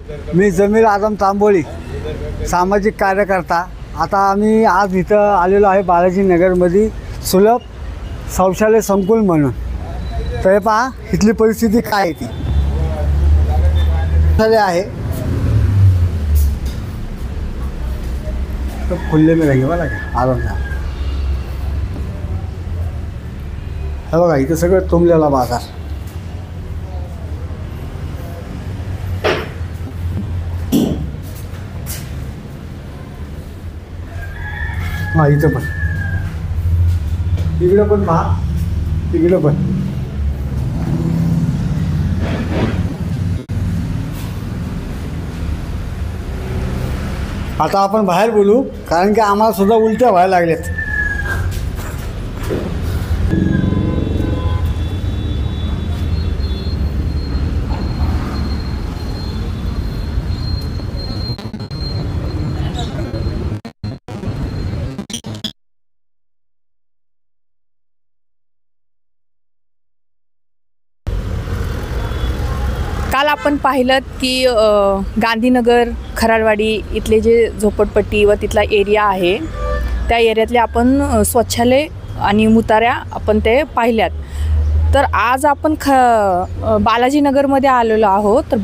मी जमीर आदम तांबोळी, सामाजिक कार्यकर्ता। आता आम्ही आज इथं आलेलो आहे बालाजीनगरमध्ये सुलभ शौचालय संकुल म्हणून। तर पहा इथली परिस्थिती काय आहे ती आहे। तो खुले में रहेंगे बघा आराम से। हे बघा इथं सगळं तुंबलेला बाजार। हाँ इथं पण, इकडं पण पहा, इकडं पण। आता आपण बाहेर बोलू, कारण की आम्हाला सुद्धा उलट्या व्हायला लागल्यात। काल आपण पाहिलं की गांधीनगर खराडवाडी इथले जे झोपडपट्टी व तिथला एरिया आहे, त्या एरियातले आपण स्वच्छालय आणि मुताऱ्या आपण ते पाहिल्यात। तर आज आपण बालाजीनगरमध्ये आलेलो आहोत। तर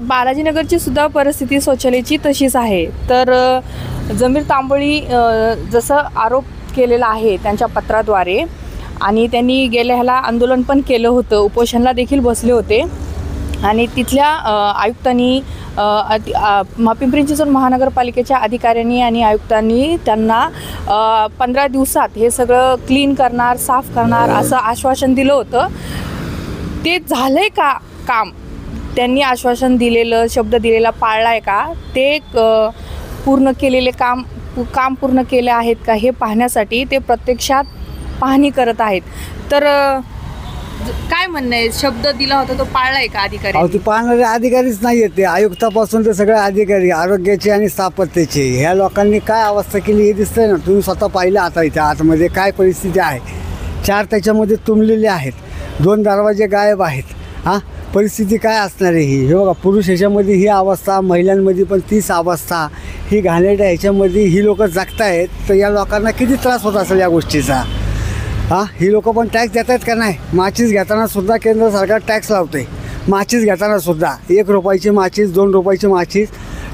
बालाजीनगरची सुद्धा परिस्थिती शौचालयाची तशीच आहे। तर जमीर तांबोळी जसं आरोप केलेला आहे त्यांच्या पत्राद्वारे, आणि त्यांनी गेल्या ह्याला आंदोलन पण केलं होतं, उपोषणला देखील बसले होते। आणि तिथल्या आयुक्तांनी पिंपरी चिंचवड महानगरपालिकेच्या अधिकाऱ्यांनी आणि आयुक्तांनी त्यांना 15 दिवसात हे सगळं क्लीन करणार, साफ करणार असं आश्वासन दिलं होतं। ते झालंय का काम? त्यांनी आश्वासन दिलेलं, शब्द दिलेला पाळला आहे का? ते पूर्ण केलेले काम पूर्ण केले आहेत का हे पाहण्यासाठी ते प्रत्यक्षात पाहणी करत आहेत। तर काय म्हणणं आहे, शब्द दिला होता तो पाळलाय का अधिकारी? अहो ते पाळणारे अधिकारीच नाही आहेत, ते आयुक्तापासून ते सगळे अधिकारी आरोग्याचे आणि स्थापत्याचे। ह्या लोकांनी काय अवस्था केली हे दिसतंय ना, तुम्ही स्वतः पाहिलं। आता इथे आतमध्ये काय परिस्थिती आहे, 4 त्याच्यामध्ये तुंबलेले आहेत, 2 दरवाजे गायब आहेत। हां परिस्थिती काय असणार आहे ही? हे बघा पुरुष ह्याच्यामध्ये ही अवस्था, महिलांमध्ये पण तीच अवस्था। ही घाणेरड्या ह्याच्यामध्ये ही लोक जगतायत, तर या लोकांना किती त्रास होत असेल या गोष्टीचा। हां ही लोक पण टॅक्स देत आहेत का नाही? माचीस घेताना सुद्धा केंद्र सरकार टॅक्स लावते, माचीस घेताना सुद्धा 1 रुपयाची माचीस, 2 रुपयाची माचीस।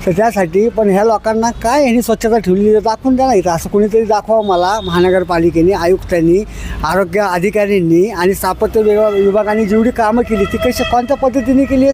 तर त्यासाठी पण ह्या लोकांना काय ह्यांनी स्वच्छता ठेवली दाखवून द्या ना इथं। असं कोणीतरी दाखवा मला, महानगरपालिकेने, आयुक्तांनी, आरोग्य अधिकाऱ्यांनी आणि स्थापत्य विभागाने जेवढी कामं केली ती कोणत्या पद्धतीने केली